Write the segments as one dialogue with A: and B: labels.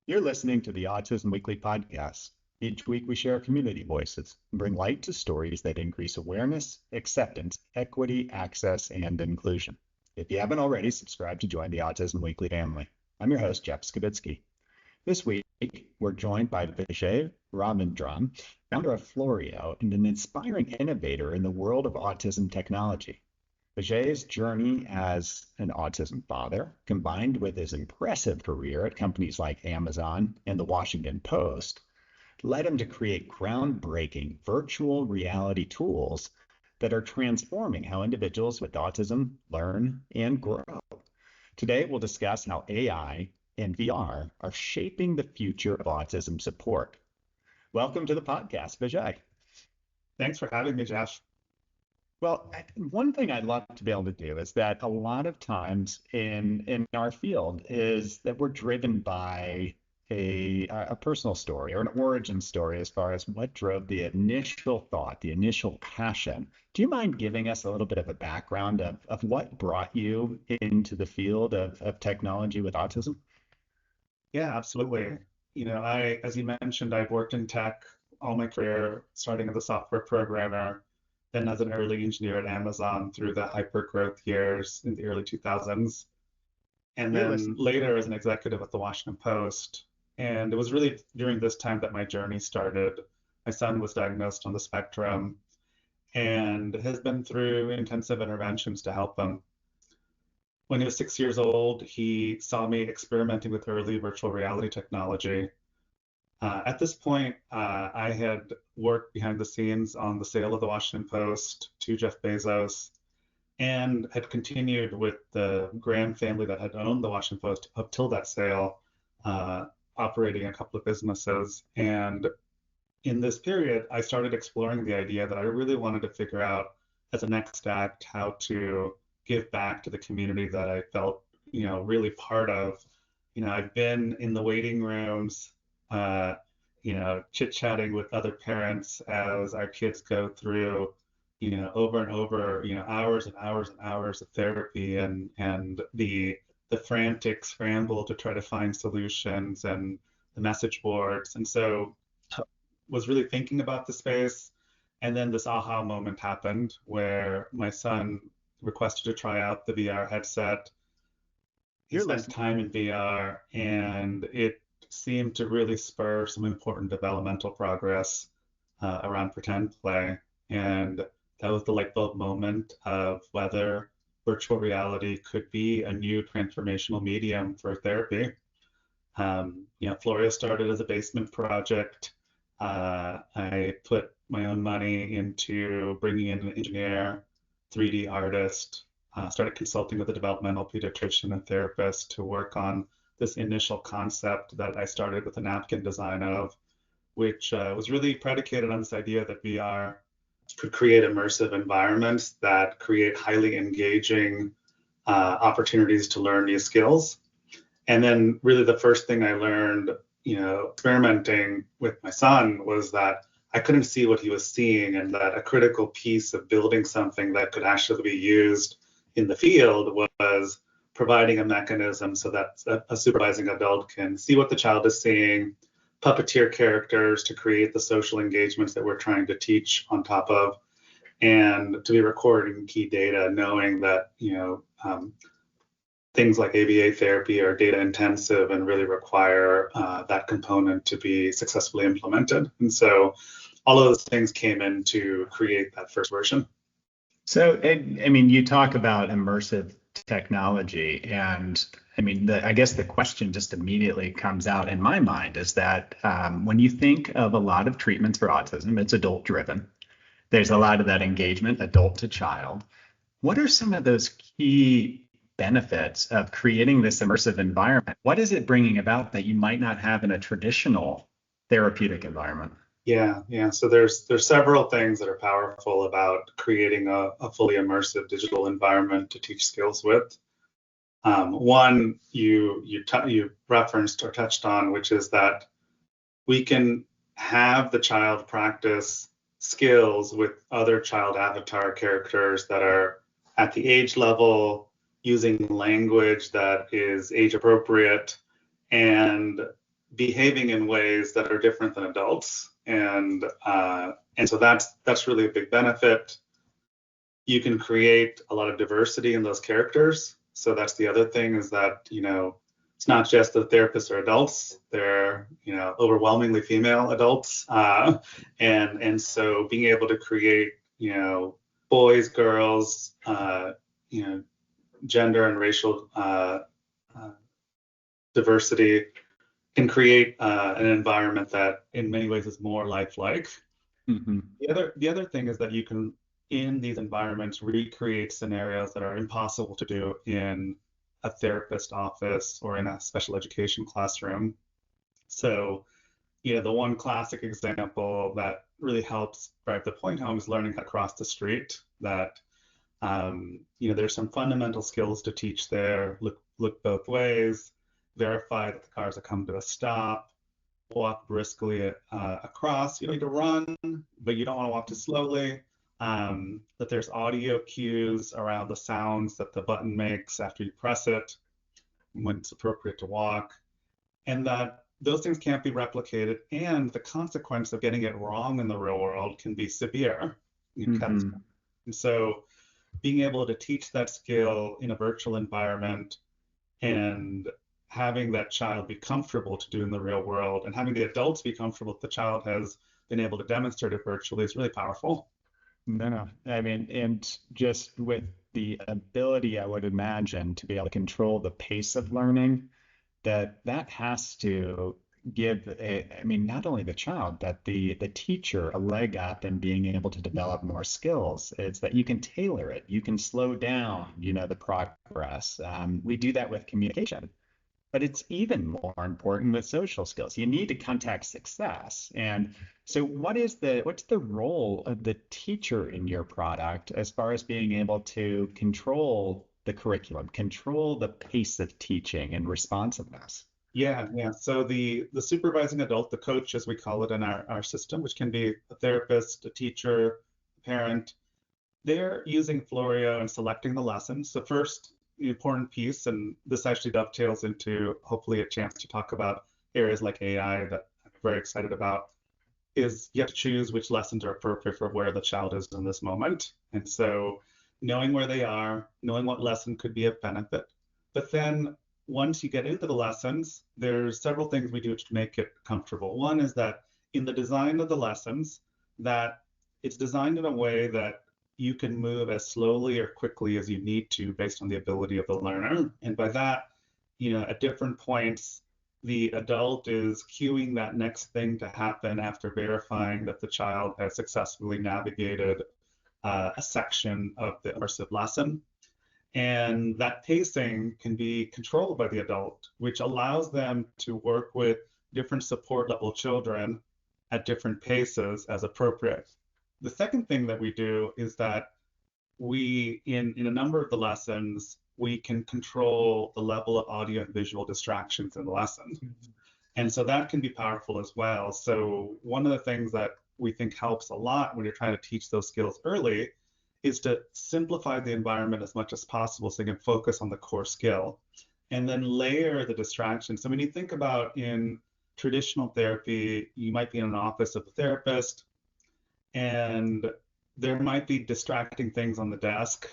A: You're listening to the Autism Weekly podcast. Each week we share community voices and bring light to stories that increase awareness, acceptance, equity, access, and inclusion. If you haven't already, subscribe to join the Autism Weekly family. I'm your host, Jeff Skibitsky. This week, we're joined by Vijay Ravindran, founder of Florio and an inspiring innovator in the world of autism technology. Vijay's journey as an autism father, combined with his impressive career at companies like Amazon and the Washington Post, led him to create groundbreaking virtual reality tools that are transforming how individuals with autism learn and grow. Today, we'll discuss how AI and VR are shaping the future of autism support. Welcome to the podcast, Vijay.
B: Thanks for having me, Jeff.
A: Well, one thing I'd love to be able to do is that a lot of times in our field is that we're driven by a personal story or an origin story as far as what drove the initial thought, the initial passion. Do you mind giving us a little bit of a background of what brought you into the field of technology with autism?
B: Yeah, absolutely. As you mentioned, I've worked in tech all my career, starting as a software programmer, then as an early engineer at Amazon through the hyper growth years in the early 2000s, and then later as an executive at the Washington Post. And it was really during this time that my journey started. My son was diagnosed on the spectrum and has been through intensive interventions to help him. When he was 6 years old, he saw me experimenting with early virtual reality technology. At this point, I had worked behind the scenes on the sale of the Washington Post to Jeff Bezos and had continued with the Graham family that had owned the Washington Post up till that sale, operating a couple of businesses. And in this period, I started exploring the idea that I really wanted to figure out as a next act how to give back to the community that I felt, really part of. I've been in the waiting rooms, chit-chatting with other parents as our kids go through, over and over, hours and hours and hours of therapy and the frantic scramble to try to find solutions and the message boards. And so was really thinking about the space. And then this aha moment happened where my son requested to try out the VR headset. He spent time in VR, and it seemed to really spur some important developmental progress around pretend play. And that was the light bulb moment of whether virtual reality could be a new transformational medium for therapy. Florio started as a basement project. I put my own money into bringing in an engineer, 3D artist, started consulting with a developmental pediatrician and therapist to work on this initial concept that I started with a napkin design of, which was really predicated on this idea that VR could create immersive environments that create highly engaging opportunities to learn new skills. And then really the first thing I learned, experimenting with my son, was that I couldn't see what he was seeing, and that a critical piece of building something that could actually be used in the field was providing a mechanism so that a supervising adult can see what the child is seeing, puppeteer characters to create the social engagements that we're trying to teach on top of, and to be recording key data, knowing that, things like ABA therapy are data intensive and really require that component to be successfully implemented. And so all of those things came in to create that first version.
A: So, you talk about immersive technology, and I guess the question just immediately comes out in my mind is that when you think of a lot of treatments for autism, it's adult driven. There's a lot of that engagement, adult to child. What are some of those key benefits of creating this immersive environment? What is it bringing about that you might not have in a traditional therapeutic environment?
B: Yeah. So there's several things that are powerful about creating a fully immersive digital environment to teach skills with. One you referenced or touched on, which is that we can have the child practice skills with other child avatar characters that are at the age level using language that is age appropriate, and behaving in ways that are different than adults. And so that's really a big benefit. You can create a lot of diversity in those characters. So that's the other thing, is that, it's not just the therapists are adults, they're, overwhelmingly female adults. And so being able to create, boys, girls, you know, gender and racial uh, diversity can create an environment that in many ways is more lifelike.
A: Mm-hmm.
B: The other thing is that you can, in these environments, recreate scenarios that are impossible to do in a therapist office or in a special education classroom. So, the one classic example that really helps drive the point home is learning how to cross the street. That there's some fundamental skills to teach there. Look both ways, verify that the cars are coming to a stop, walk briskly across. You don't need to run, but you don't want to walk too slowly. That there's audio cues around the sounds that the button makes after you press it, when it's appropriate to walk, and that those things can't be replicated, and the consequence of getting it wrong in the real world can be severe.
A: Mm-hmm.
B: And so being able to teach that skill in a virtual environment, and having that child be comfortable to do in the real world, and having the adults be comfortable that the child has been able to demonstrate it virtually, is really powerful.
A: No. I mean, and just with the ability, I would imagine, to be able to control the pace of learning, that has to give I mean, not only the child, but the teacher a leg up in being able to develop more skills. It's that you can tailor it, you can slow down, the progress. We do that with communication. But it's even more important with social skills. You need to contact success. And so what's the role of the teacher in your product as far as being able to control the curriculum, control the pace of teaching and responsiveness?
B: Yeah. So the supervising adult, the coach, as we call it in our system, which can be a therapist, a teacher, a parent, they're using Florio and selecting the lessons. The first important piece, and this actually dovetails into hopefully a chance to talk about areas like AI that I'm very excited about, is you have to choose which lessons are appropriate for where the child is in this moment. And so knowing where they are, knowing what lesson could be of benefit. But then once you get into the lessons, there's several things we do to make it comfortable. One is that in the design of the lessons, that it's designed in a way that you can move as slowly or quickly as you need to based on the ability of the learner. And by that, at different points, the adult is cueing that next thing to happen after verifying that the child has successfully navigated a section of the immersive lesson. And that pacing can be controlled by the adult, which allows them to work with different support level children at different paces as appropriate. The second thing that we do is that in a number of the lessons, we can control the level of audio and visual distractions in the lesson. And so that can be powerful as well. So one of the things that we think helps a lot when you're trying to teach those skills early is to simplify the environment as much as possible so you can focus on the core skill, and then layer the distractions. So when you think about in traditional therapy, you might be in an office of a therapist, and there might be distracting things on the desk.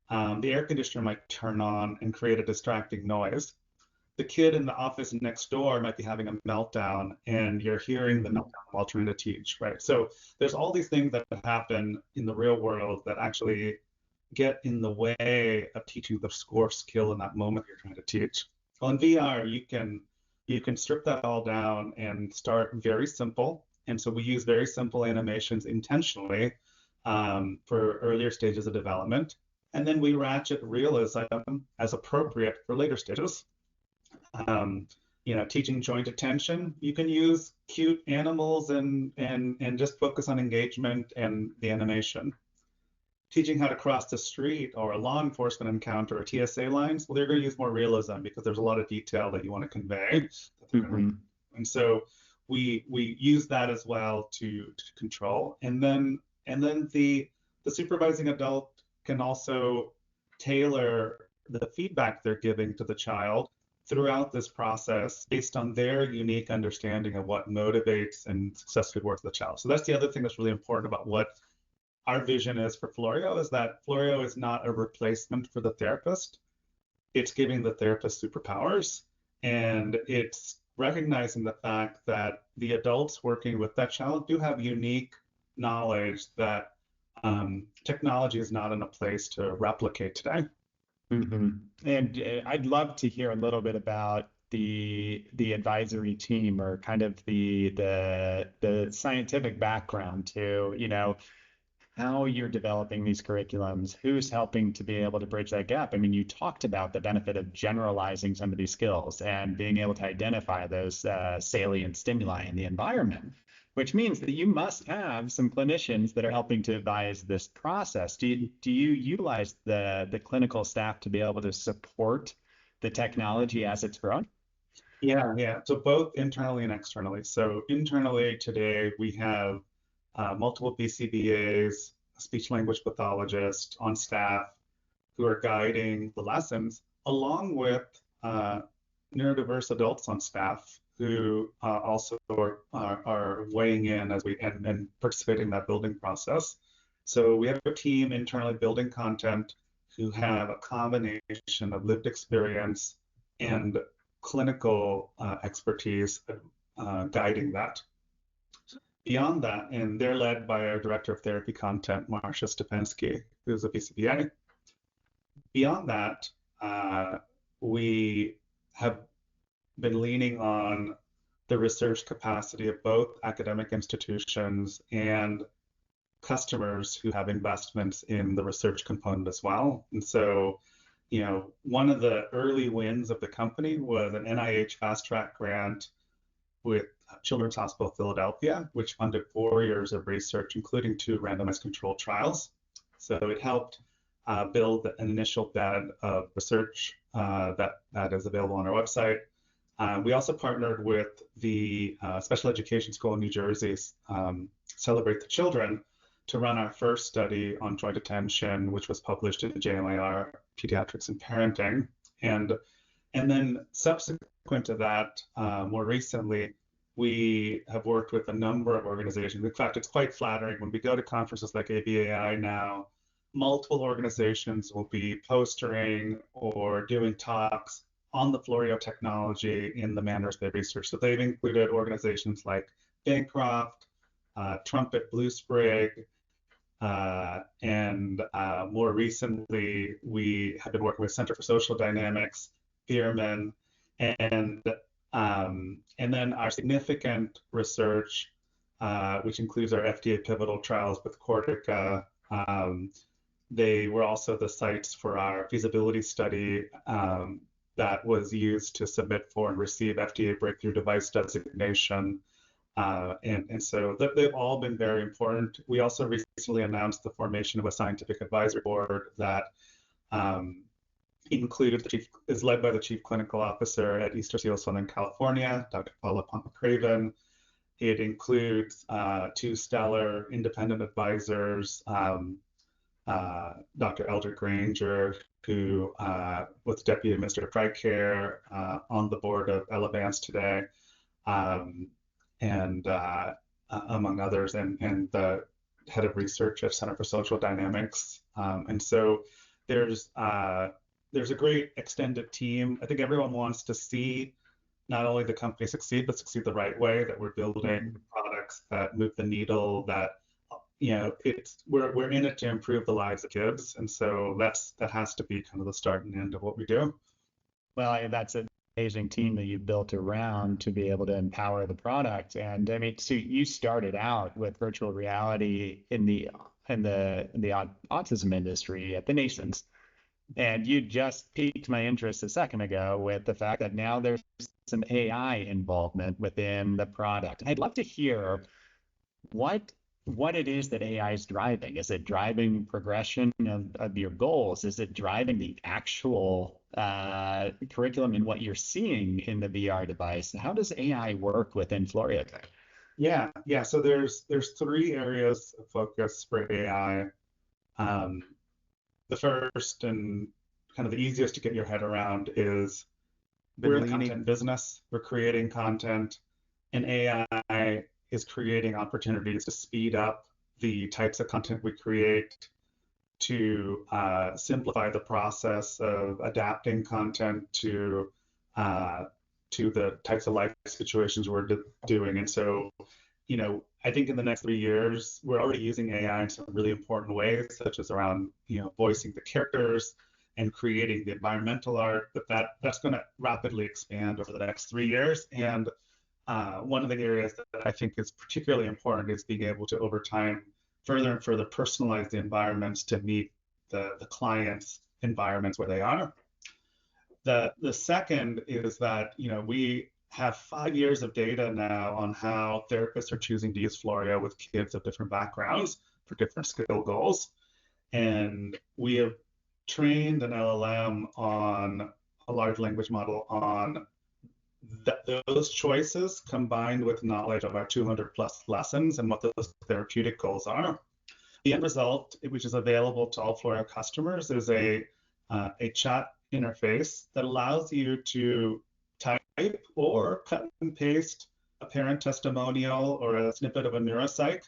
B: The air conditioner might turn on and create a distracting noise. The kid in the office next door might be having a meltdown, and you're hearing the meltdown while trying to teach, right? So there's all these things that happen in the real world that actually get in the way of teaching the core skill in that moment you're trying to teach. Well, in VR, you can strip that all down and start very simple. And so we use very simple animations intentionally for earlier stages of development. And then we ratchet realism as appropriate for later stages. Teaching joint attention, you can use cute animals and just focus on engagement and the animation. Teaching how to cross the street or a law enforcement encounter or TSA lines, well, they're going to use more realism because there's a lot of detail that you want to convey.
A: Mm-hmm.
B: And so we use that as well to control. And then the supervising adult can also tailor the feedback they're giving to the child throughout this process based on their unique understanding of what motivates and successfully works with the child. So that's the other thing that's really important about what our vision is for Florio, is that Florio is not a replacement for the therapist. It's giving the therapist superpowers, and it's recognizing the fact that the adults working with that child do have unique knowledge that technology is not in a place to replicate today.
A: Mm-hmm. And I'd love to hear a little bit about the advisory team, or kind of the scientific background to, how you're developing these curriculums, who's helping to be able to bridge that gap. I mean, you talked about the benefit of generalizing some of these skills and being able to identify those salient stimuli in the environment, which means that you must have some clinicians that are helping to advise this process. Do you utilize the clinical staff to be able to support the technology as it's grown?
B: Yeah. So both internally and externally. So internally today we have multiple BCBAs, speech language pathologists on staff who are guiding the lessons, along with neurodiverse adults on staff who also are weighing in as we and participating in that building process. So we have a team internally building content who have a combination of lived experience and clinical expertise guiding that. Beyond that, and they're led by our director of therapy content, Marcia Stefanski, who's a BCBA. Beyond that, we have been leaning on the research capacity of both academic institutions and customers who have investments in the research component as well. And so, one of the early wins of the company was an NIH fast track grant with Children's Hospital of Philadelphia, which funded 4 years of research, including 2 randomized controlled trials. So it helped build an initial bed of research that is available on our website. We also partnered with the Special Education School in New Jersey's Celebrate the Children to run our first study on joint attention, which was published in the JMIR Pediatrics and Parenting. And then subsequent to that, more recently, we have worked with a number of organizations. In fact, it's quite flattering when we go to conferences like ABAI now, multiple organizations will be postering or doing talks on the Florio technology in the manners they research. So they've included organizations like Bancroft, Trumpet Blue Sprig, and more recently, we have been working with Center for Social Dynamics, Bierman, and then our significant research, which includes our FDA pivotal trials with Cortica. They were also the sites for our feasibility study that was used to submit for and receive FDA breakthrough device designation. And so they've all been very important. We also recently announced the formation of a scientific advisory board that is led by the chief clinical officer at Easter Seal Southern California, Dr. Paula Pompa-Craven. It includes 2 stellar independent advisors, Dr. Eldred Granger, who was Deputy Administrator of TRICARE on the board of Elevance today, and among others, and the head of research at Center for Social Dynamics. And so there's a great extended team. I think everyone wants to see not only the company succeed, but succeed the right way, that we're building products that move the needle, that we're in it to improve the lives of kids. And so that has to be kind of the start and end of what we do.
A: Well, that's an amazing team that you built around to be able to empower the product. And I mean, so you started out with virtual reality in the autism industry at the nascent. And you just piqued my interest a second ago with the fact that now there's some AI involvement within the product. I'd love to hear what it is that AI is driving. Is it driving progression of your goals? Is it driving the actual curriculum and what you're seeing in the VR device? How does AI work within Florio?
B: Yeah. So there's 3 areas of focus for AI. The first and kind of the easiest to get your head around is we're in the content business, we're creating content, and AI is creating opportunities to speed up the types of content we create, to simplify the process of adapting content to the types of life situations we're doing. And so, I think in the next 3 years, we're already using AI in some really important ways, such as around, voicing the characters and creating the environmental art, but that's going to rapidly expand over the next 3 years. And one of the areas that I think is particularly important is being able to, over time, further and further personalize the environments to meet the client's environments where they are. The second is that we have 5 years of data now on how therapists are choosing to use Florio with kids of different backgrounds for different skill goals. And we have trained an LLM on a large language model on those choices combined with knowledge of our 200 plus lessons and what those therapeutic goals are. The end result, which is available to all Florio customers, is a chat interface that allows you to type or cut and paste a parent testimonial or a snippet of a neuropsych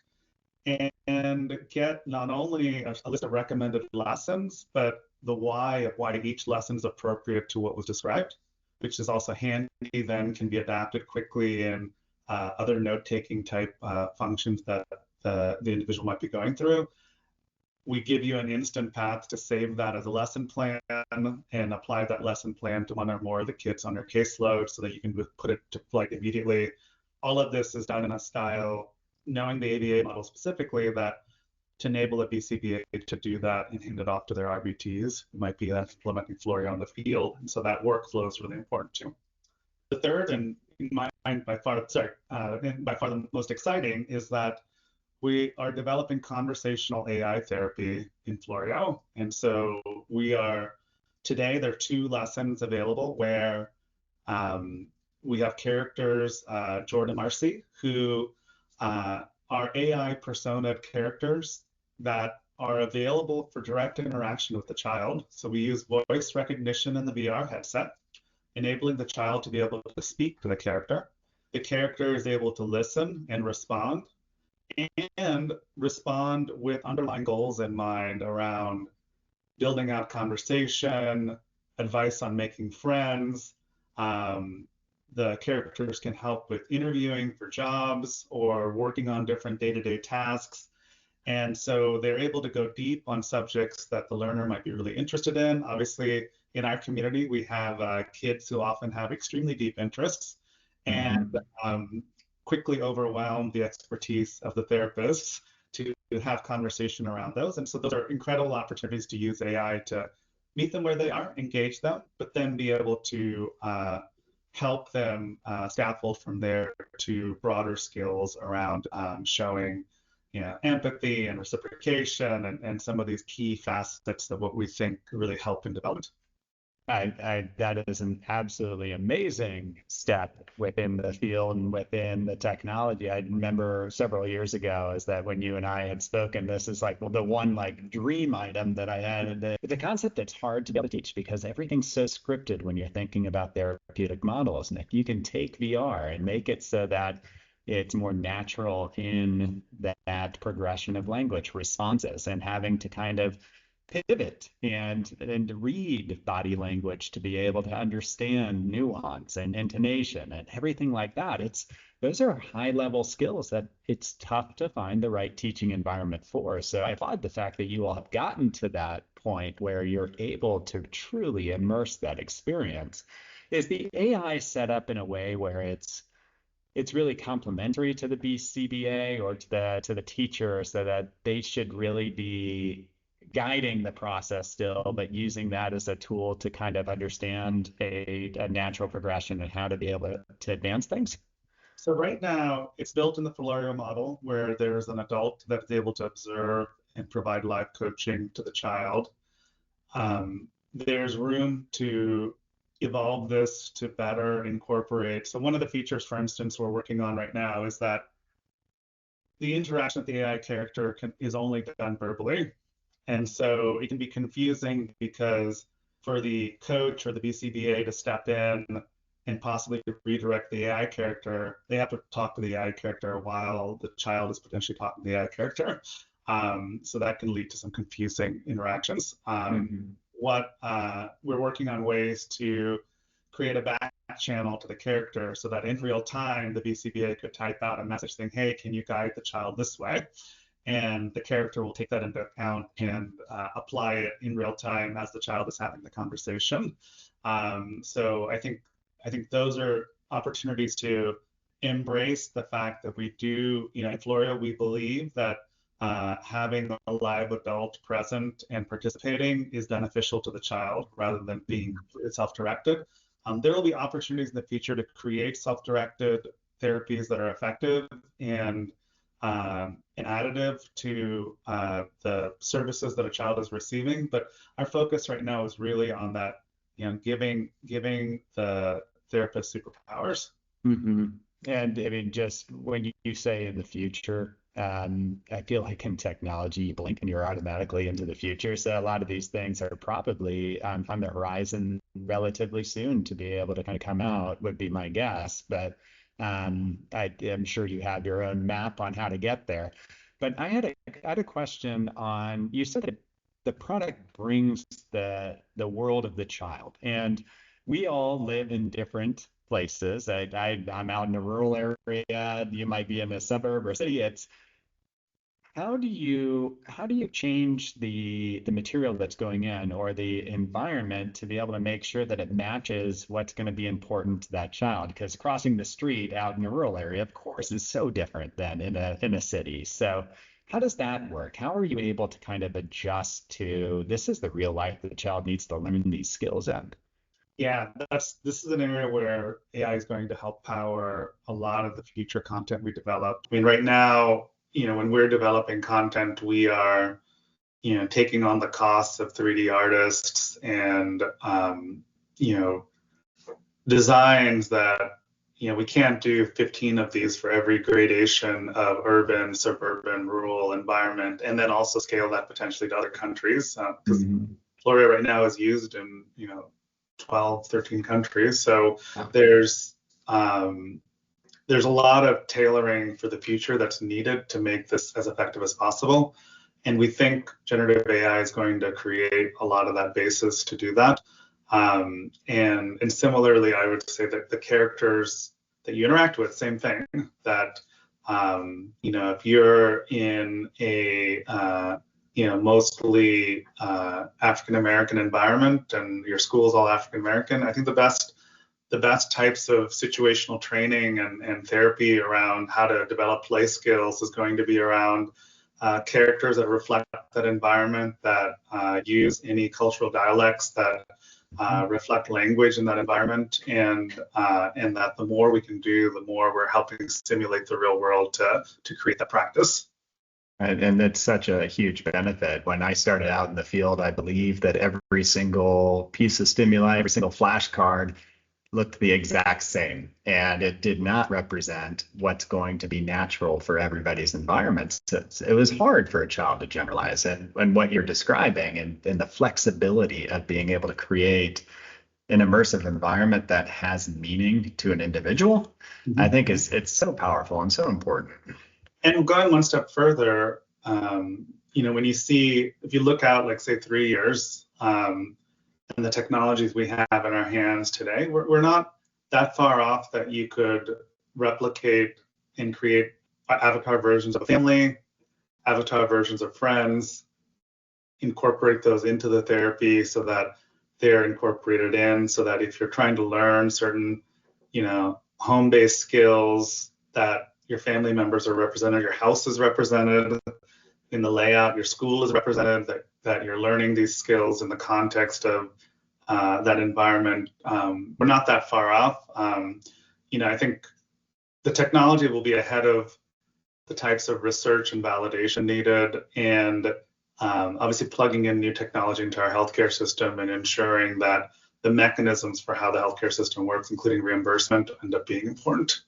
B: and get not only a list of recommended lessons, but the why of why each lesson is appropriate to what was described, which is also handy, then can be adapted quickly in other note-taking type functions that the individual might be going through. We give you an instant path to save that as a lesson plan and apply that lesson plan to one or more of the kids on your caseload so that you can put it to flight immediately. All of this is done in a style, knowing the ABA model specifically, that to enable a BCBA to do that and hand it off to their RBTs, it might be implementing Florio on the field. And so that workflow is really important too. The third, and in my mind, by far the most exciting, is that we are developing conversational AI therapy in Florio. And so today there are 2 lessons available where we have characters, Jordan and Marcy, who are AI persona characters that are available for direct interaction with the child. So we use voice recognition in the VR headset, enabling the child to be able to speak to the character. The character is able to listen and respond with underlying goals in mind around building out conversation, advice on making friends. The characters can help with interviewing for jobs or working on different day-to-day tasks. And so they're able to go deep on subjects that the learner might be really interested in. Obviously, in our community, we have kids who often have extremely deep interests and quickly overwhelm the expertise of the therapists to have conversation around those. And so those are incredible opportunities to use AI to meet them where they are, engage them, but then be able to help them scaffold from there to broader skills around showing empathy and reciprocation and some of these key facets of what we think really help in development.
A: That is an absolutely amazing step within the field and within the technology. I remember several years ago is that when you and I had spoken, this is like the one dream item that I had. And it's a concept that's hard to be able to teach because everything's so scripted when you're thinking about therapeutic models. And if you can take VR and make it so that it's more natural in that progression of language responses and having to kind of pivot and read body language to be able to understand nuance and intonation and everything like that. Those are high level skills that it's tough to find the right teaching environment for. So I applaud the fact that you all have gotten to that point where you're able to truly immerse that experience. Is the AI set up in a way where it's really complementary to the BCBA or to the teacher so that they should really be guiding the process still, but using that as a tool to kind of understand a natural progression and how to be able to advance things?
B: So right now, it's built in the Florio model where there's an adult that's able to observe and provide live coaching to the child. There's room to evolve this to better incorporate. So one of the features, for instance, we're working on right now is that the interaction with the AI character is only done verbally. And so it can be confusing because for the coach or the BCBA to step in and possibly redirect the AI character, they have to talk to the AI character while the child is potentially talking to the AI character. So that can lead to some confusing interactions. What we're working on ways to create a back channel to the character so that in real time, the BCBA could type out a message saying, hey, can you guide the child this way? And the character will take that into account and apply it in real time as the child is having the conversation. So I think those are opportunities to embrace the fact that we do, in Florida, we believe that having a live adult present and participating is beneficial to the child rather than being self-directed. There will be opportunities in the future to create self-directed therapies that are effective and additive to the services that a child is receiving. But our focus right now is really on that, giving the therapist superpowers.
A: And I mean, just when you say in the future, I feel like in technology, you blink and you're automatically into the future. So a lot of these things are probably on the horizon relatively soon to be able to kind of come out, would be my guess. But I am sure you have your own map on how to get there. But I had a question on, you said that the product brings the world of the child, and we all live in different places. I'm out in a rural area. You might be in a suburb or city. It's how do you change the material that's going in or the environment to be able to make sure that it matches what's going to be important to that child? Because crossing the street out in a rural area, of course, is so different than in a city. So how does that work? How are you able to kind of adjust to this is the real life that the child needs to learn these skills in?
B: Yeah, this is an area where AI is going to help power a lot of the future content we develop. I mean, right now, when we're developing content, we are, taking on the costs of 3D artists and, designs that, we can't do 15 of these for every gradation of urban, suburban, rural environment, and then also scale that potentially to other countries. Because Florida right now is used in, 12, 13 countries. So there's a lot of tailoring for the future that's needed to make this as effective as possible. And we think generative AI is going to create a lot of that basis to do that. And similarly, I would say that the characters that you interact with, same thing, that, if you're in a, mostly African American environment and your school is all African American, I think the best types of situational training and therapy around how to develop play skills is going to be around characters that reflect that environment, that use any cultural dialects that reflect language in that environment, and that the more we can do, the more we're helping stimulate the real world to create that practice.
A: And that's such a huge benefit. When I started out in the field, I believe that every single piece of stimuli, every single flashcard looked the exact same, and it did not represent what's going to be natural for everybody's environments. It was hard for a child to generalize, and what you're describing and the flexibility of being able to create an immersive environment that has meaning to an individual, I think it's so powerful and so important.
B: And going one step further, when if you look out, like say 3 years, and the technologies we have in our hands today, we're not that far off that you could replicate and create avatar versions of a family, avatar versions of friends, incorporate those into the therapy so that they're incorporated in, so that if you're trying to learn certain, home-based skills, that your family members are represented, your house is represented in the layout, your school is represented, that you're learning these skills in the context of that environment. We're not that far off. I think the technology will be ahead of the types of research and validation needed, and obviously plugging in new technology into our healthcare system and ensuring that the mechanisms for how the healthcare system works, including reimbursement, end up being important.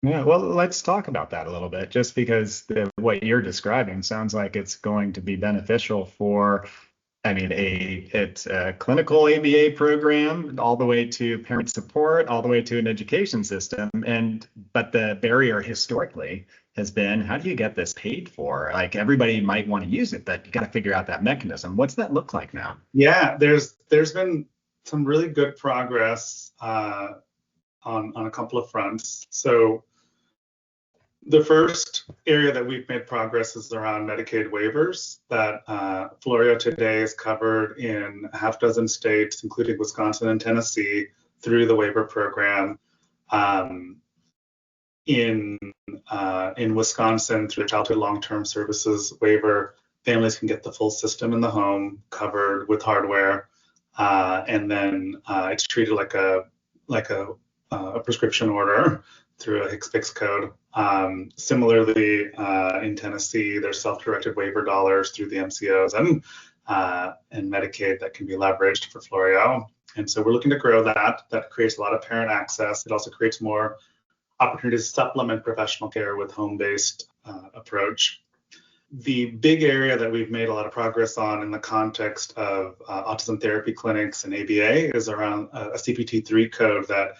A: Yeah, well, let's talk about that a little bit, just because what you're describing sounds like it's going to be beneficial for I mean, it's a clinical ABA program all the way to parent support, all the way to an education system. But the barrier historically has been, how do you get this paid for? Like everybody might want to use it, but you got to figure out that mechanism. What's that look like now?
B: Yeah, there's been some really good progress on a couple of fronts. So the first area that we've made progress is around Medicaid waivers. That Florio today is covered in a half dozen states, including Wisconsin and Tennessee, through the waiver program. Um, in Wisconsin, through the Childhood Long-Term Services waiver, families can get the full system in the home covered with hardware, and then it's treated like a prescription order through a HCPCS code. Similarly, in Tennessee, there's self-directed waiver dollars through the MCOs and Medicaid that can be leveraged for Florio. And so we're looking to grow that. That creates a lot of parent access. It also creates more opportunities to supplement professional care with home-based approach. The big area that we've made a lot of progress on in the context of autism therapy clinics and ABA is around a CPT3 code that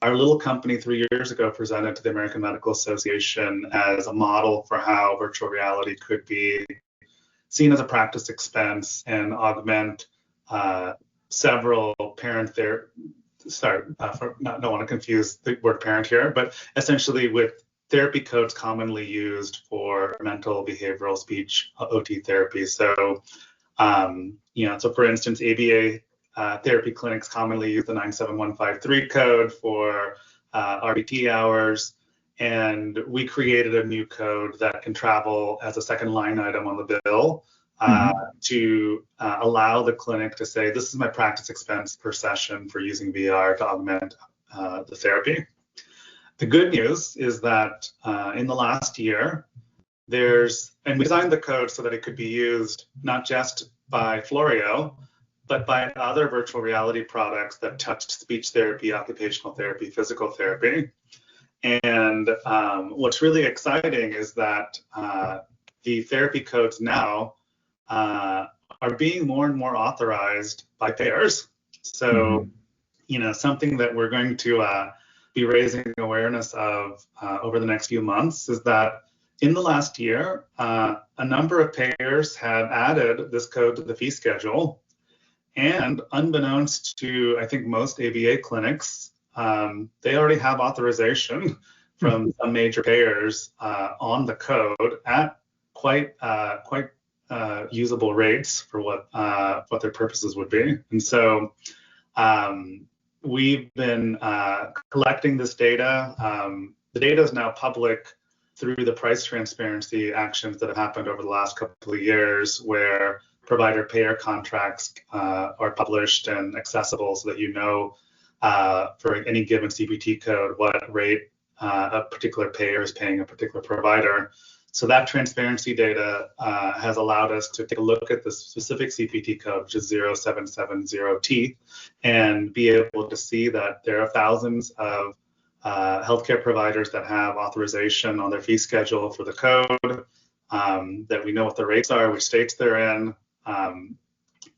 B: our little company 3 years ago presented to the American Medical Association as a model for how virtual reality could be seen as a practice expense and augment several parent therapy. Don't want to confuse the word parent here, but essentially with therapy codes commonly used for mental, behavioral, speech, OT therapy. So, so for instance, ABA therapy clinics commonly use the 97153 code for RBT hours, and we created a new code that can travel as a second line item on the bill to allow the clinic to say, this is my practice expense per session for using VR to augment the therapy. The good news is that in the last year, and we designed the code so that it could be used not just by Florio, but by other virtual reality products that touched speech therapy, occupational therapy, physical therapy. And what's really exciting is that the therapy codes now are being more and more authorized by payers. So, something that we're going to be raising awareness of over the next few months is that in the last year, a number of payers have added this code to the fee schedule. And unbeknownst to, I think, most ABA clinics, they already have authorization from some major payers on the code at quite usable rates for what their purposes would be. And so we've been collecting this data. The data is now public through the price transparency actions that have happened over the last couple of years, where provider payer contracts are published and accessible so that for any given CPT code what rate a particular payer is paying a particular provider. So that transparency data has allowed us to take a look at the specific CPT code, which is 0770T, and be able to see that there are thousands of healthcare providers that have authorization on their fee schedule for the code, that we know what the rates are, which states they're in,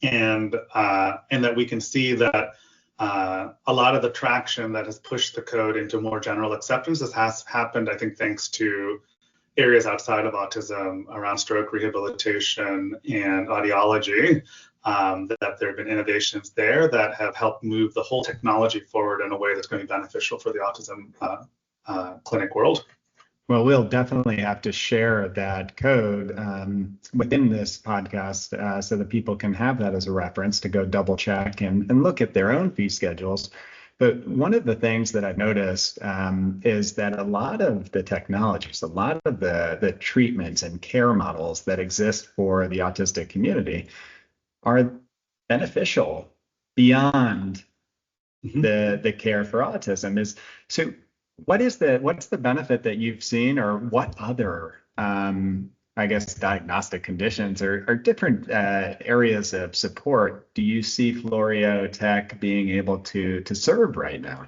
B: and that we can see that a lot of the traction that has pushed the code into more general acceptance has happened, I think, thanks to areas outside of autism around stroke rehabilitation and audiology, that there have been innovations there that have helped move the whole technology forward in a way that's going to be beneficial for the autism clinic world.
A: Well, we'll definitely have to share that code within this podcast so that people can have that as a reference to go double check and look at their own fee schedules. But one of the things that I've noticed is that a lot of the technologies, a lot of the treatments and care models that exist for the autistic community are beneficial beyond the care for autism. What's the benefit that you've seen, or what other diagnostic conditions or different areas of support do you see Florio Tech being able to serve right now?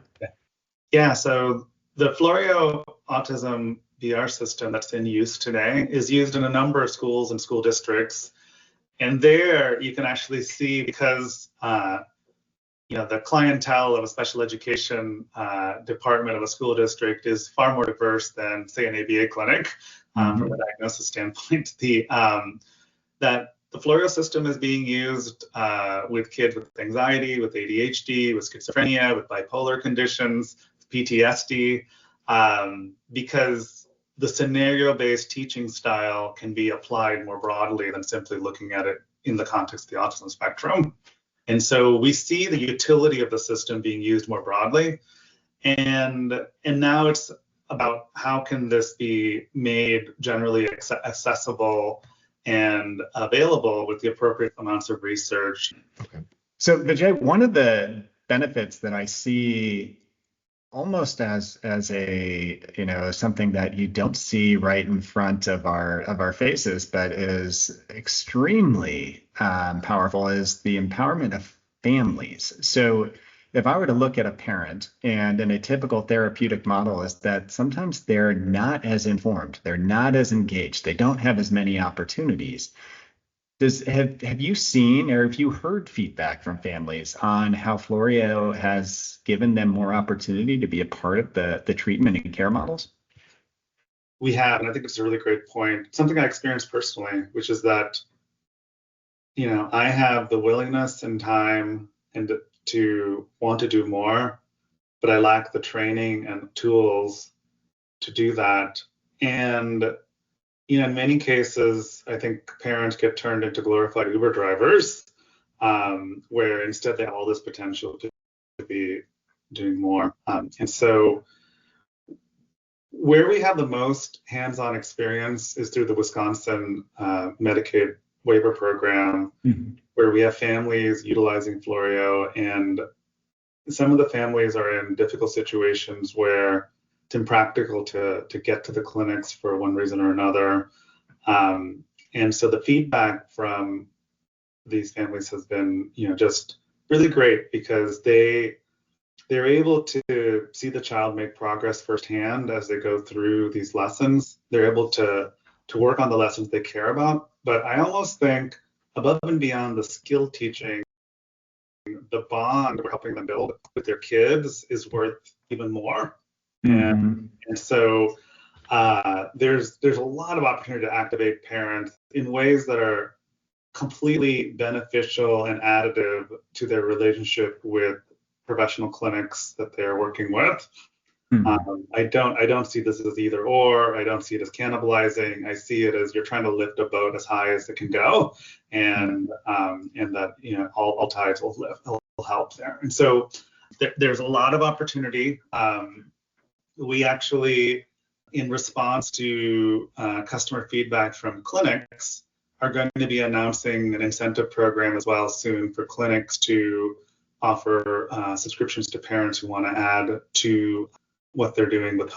B: Yeah, so the Florio Autism VR system that's in use today is used in a number of schools and school districts. And there you can actually see, because the clientele of a special education department of a school district is far more diverse than, say, an ABA clinic from a diagnosis standpoint. That the Florio system is being used with kids with anxiety, with ADHD, with schizophrenia, with bipolar conditions, PTSD, because the scenario-based teaching style can be applied more broadly than simply looking at it in the context of the autism spectrum. And so we see the utility of the system being used more broadly. And now it's about how can this be made generally accessible and available with the appropriate amounts of research.
A: Okay. So Vijay, one of the benefits that I see almost as a something that you don't see right in front of our faces, but is extremely powerful, is the empowerment of families. So if I were to look at a parent, and in a typical therapeutic model is that sometimes they're not as informed, they're not as engaged, they don't have as many opportunities. Have you seen or have you heard feedback from families on how Florio has given them more opportunity to be a part of the treatment and care models?
B: We have, and I think it's a really great point. Something I experienced personally, which is that, I have the willingness and time and to want to do more, but I lack the training and tools to do that. And in many cases, I think parents get turned into glorified Uber drivers, where instead they have all this potential to be doing more. And so where we have the most hands-on experience is through the Wisconsin Medicaid waiver program, where we have families utilizing Florio, and some of the families are in difficult situations where it's impractical to get to the clinics for one reason or another. And so the feedback from these families has been, just really great, because they're able to see the child make progress firsthand as they go through these lessons. They're able to work on the lessons they care about. But I almost think above and beyond the skill teaching, the bond we're helping them build with their kids is worth even more. And so there's a lot of opportunity to activate parents in ways that are completely beneficial and additive to their relationship with professional clinics that they're working with. I don't see this as either or. I don't see it as cannibalizing. I see it as you're trying to lift a boat as high as it can go, and that all tides will help there. And so there's a lot of opportunity. We actually, in response to customer feedback from clinics, are going to be announcing an incentive program as well soon for clinics to offer subscriptions to parents who want to add to what they're doing at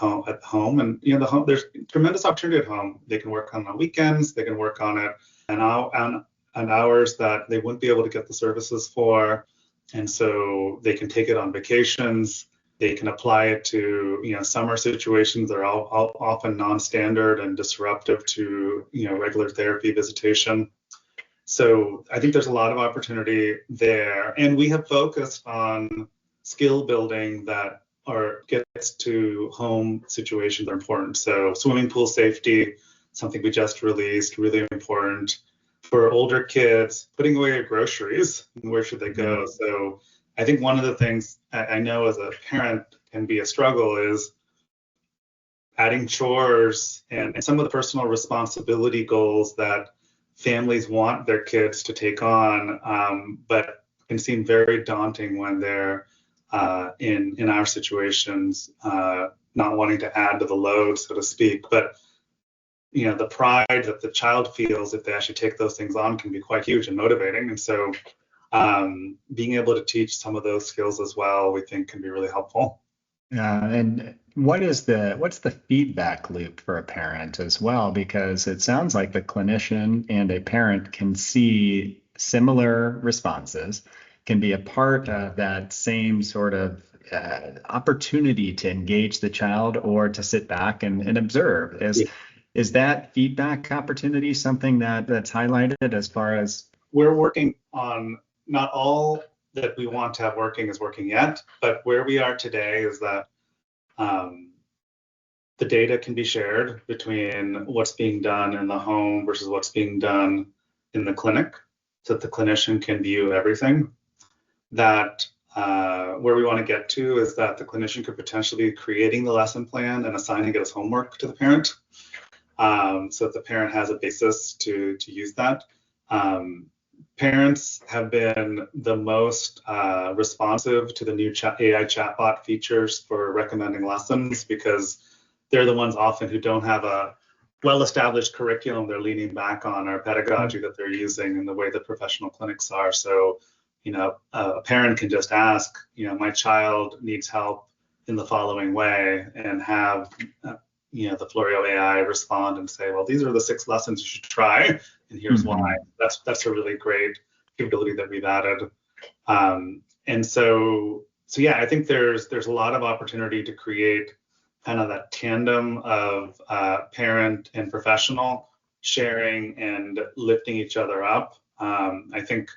B: home. And there's tremendous opportunity at home. They can work on the weekends. They can work on it on hours that they wouldn't be able to get the services for, and so they can take it on vacations. They can apply it to summer situations that are all often non-standard and disruptive to regular therapy visitation. So I think there's a lot of opportunity there, and we have focused on skill building that gets to home situations that are important. So swimming pool safety, something we just released, really important. For older kids, putting away your groceries, where should they go? So I think one of the things I know as a parent can be a struggle is adding chores and some of the personal responsibility goals that families want their kids to take on, but can seem very daunting when they're in our situations, not wanting to add to the load, so to speak. But the pride that the child feels if they actually take those things on can be quite huge and motivating. And so being able to teach some of those skills as well, we think can be really helpful.
A: And what's the feedback loop for a parent as well? Because it sounds like the clinician and a parent can see similar responses, can be a part of that same sort of opportunity to engage the child or to sit back and observe. Is that feedback opportunity something that's highlighted as far as?
B: We're working on, not all that we want to have working is working yet, but where we are today is that um, the data can be shared between what's being done in the home versus what's being done in the clinic, so that the clinician can view everything. That where we want to get to is that the clinician could potentially be creating the lesson plan and assigning it as homework to the parent, so that the parent has a basis to use that. Parents have been the most responsive to the new AI chatbot features for recommending lessons, because they're the ones often who don't have a well-established curriculum they're leaning back on, or pedagogy that they're using in the way that professional clinics are. So, a parent can just ask, my child needs help in the following way, and have, the Florio AI respond and say, well, these are the 6 lessons you should try, and here's why. That's a really great capability that we've added. And so yeah, I think there's a lot of opportunity to create kind of that tandem of parent and professional sharing and lifting each other up. I think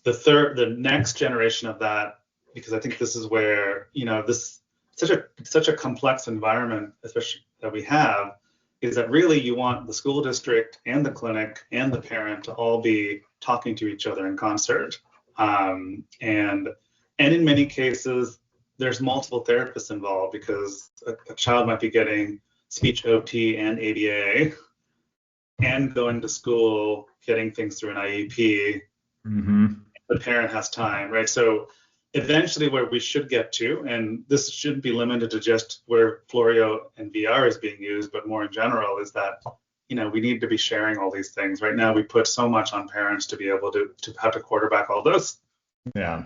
B: the next generation of that, because I think this is where, this such a complex environment, especially that we have, is that really you want the school district and the clinic and the parent to all be talking to each other in concert. And in many cases, there's multiple therapists involved, because a child might be getting speech OT and ABA and going to school, getting things through an IEP. The parent has time, right? So eventually where we should get to, and this shouldn't be limited to just where Florio and VR is being used, but more in general, is that, we need to be sharing all these things. Right now, we put so much on parents to be able to have to quarterback all this.
A: Yeah.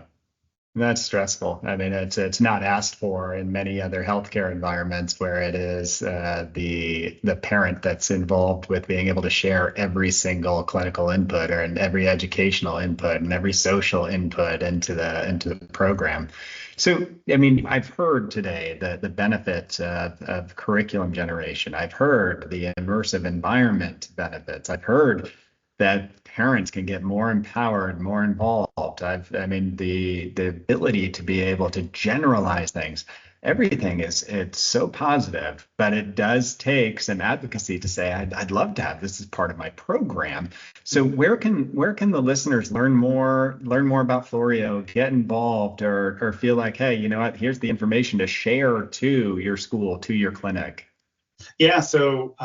A: That's stressful. I mean, it's not asked for in many other healthcare environments, where it is the parent that's involved with being able to share every single clinical input, or in every educational input and every social input into the program. So, I mean, I've heard today the benefits of curriculum generation. I've heard the immersive environment benefits. I've heard that parents can get more empowered, more involved. I mean, the ability to be able to generalize things, everything it's so positive, but it does take some advocacy to say, I'd love to have this as part of my program. So where can the listeners learn more about Florio, get involved, or feel like, hey, you know what, here's the information to share to your school, to your clinic?
B: Yeah, so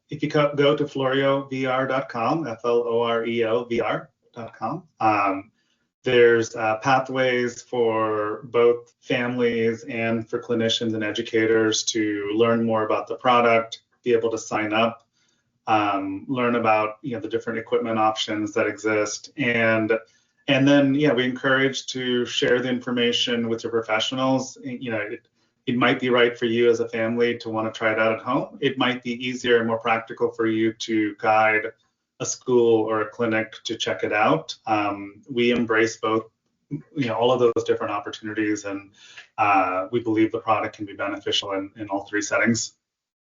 B: if you go to FlorioVR.com, FLOREOVR.com, there's pathways for both families and for clinicians and educators to learn more about the product, be able to sign up, learn about the different equipment options that exist, and then we encourage to share the information with your professionals. It might be right for you as a family to want to try it out at home. It might be easier and more practical for you to guide a school or a clinic to check it out. We embrace both, all of those different opportunities, and we believe the product can be beneficial in all 3 settings.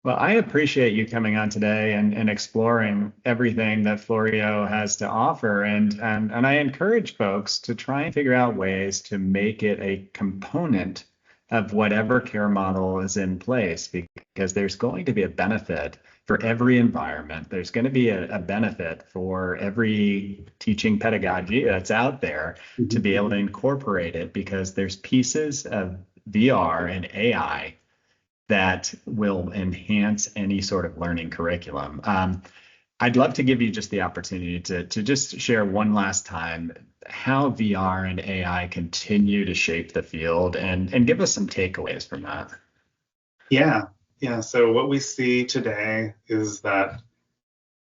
A: Well, I appreciate you coming on today and exploring everything that Florio has to offer. And I encourage folks to try and figure out ways to make it a component of whatever care model is in place, because there's going to be a benefit for every environment. There's going to be a benefit for every teaching pedagogy that's out there to be able to incorporate it, because there's pieces of VR and AI that will enhance any sort of learning curriculum. I'd love to give you just the opportunity to just share one last time how VR and AI continue to shape the field, and give us some takeaways from that.
B: Yeah. So what we see today is that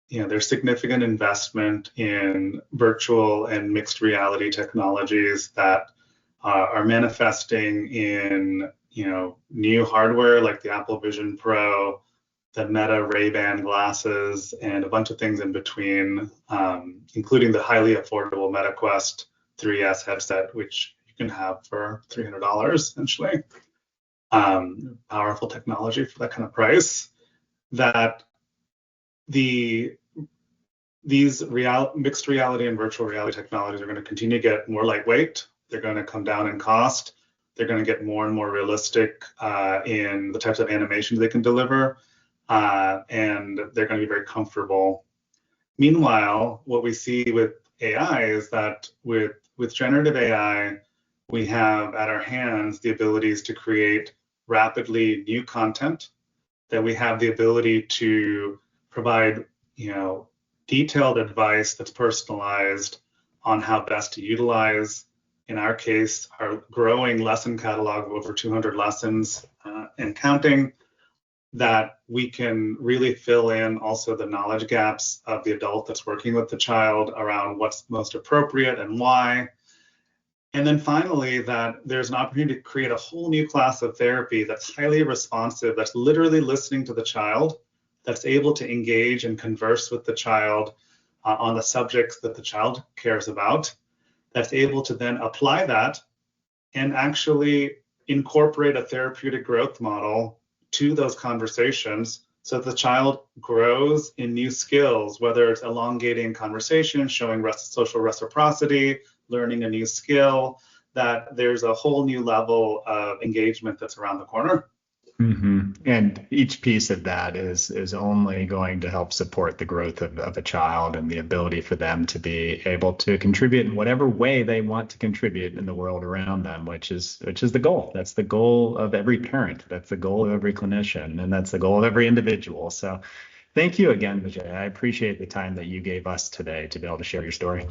B: there's significant investment in virtual and mixed reality technologies that are manifesting in new hardware like the Apple Vision Pro, the Meta Ray-Ban glasses, and a bunch of things in between, including the highly affordable MetaQuest 3S headset, which you can have for $300 essentially. Powerful technology for that kind of price. That the these mixed reality and virtual reality technologies are going to continue to get more lightweight. They're going to come down in cost. They're going to get more and more realistic in the types of animations they can deliver, and they're going to be very comfortable. Meanwhile, what we see with AI is that with generative AI, we have at our hands the abilities to create rapidly new content, that we have the ability to provide, detailed advice that's personalized on how best to utilize, in our case, our growing lesson catalog of over 200 lessons and counting, that we can really fill in also the knowledge gaps of the adult that's working with the child around what's most appropriate and why. And then finally, that there's an opportunity to create a whole new class of therapy that's highly responsive, that's literally listening to the child, that's able to engage and converse with the child on the subjects that the child cares about, that's able to then apply that and actually incorporate a therapeutic growth model to those conversations so that the child grows in new skills, whether it's elongating conversation, showing social reciprocity, learning a new skill, that there's a whole new level of engagement that's around the corner.
A: Mm-hmm. And each piece of that is only going to help support the growth of a child and the ability for them to be able to contribute in whatever way they want to contribute in the world around them, which is the goal. That's the goal of every parent. That's the goal of every clinician, and that's the goal of every individual. So thank you again, Vijay. I appreciate the time that you gave us today to be able to share your story.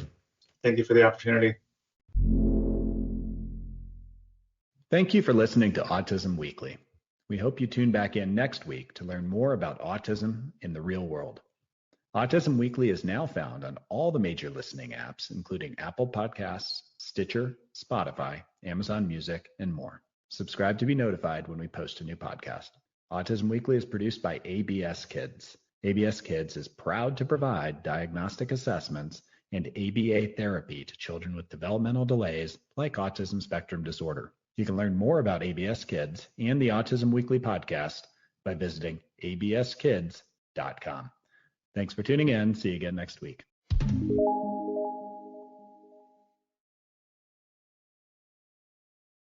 B: Thank you for the opportunity.
A: Thank you for listening to Autism Weekly. We hope you tune back in next week to learn more about autism in the real world. Autism Weekly is now found on all the major listening apps, including Apple Podcasts, Stitcher, Spotify, Amazon Music, and more. Subscribe to be notified when we post a new podcast. Autism Weekly is produced by ABS Kids. ABS Kids is proud to provide diagnostic assessments and ABA therapy to children with developmental delays like autism spectrum disorder. You can learn more about ABS Kids and the Autism Weekly podcast by visiting abskids.com. Thanks for tuning in. See you again next week.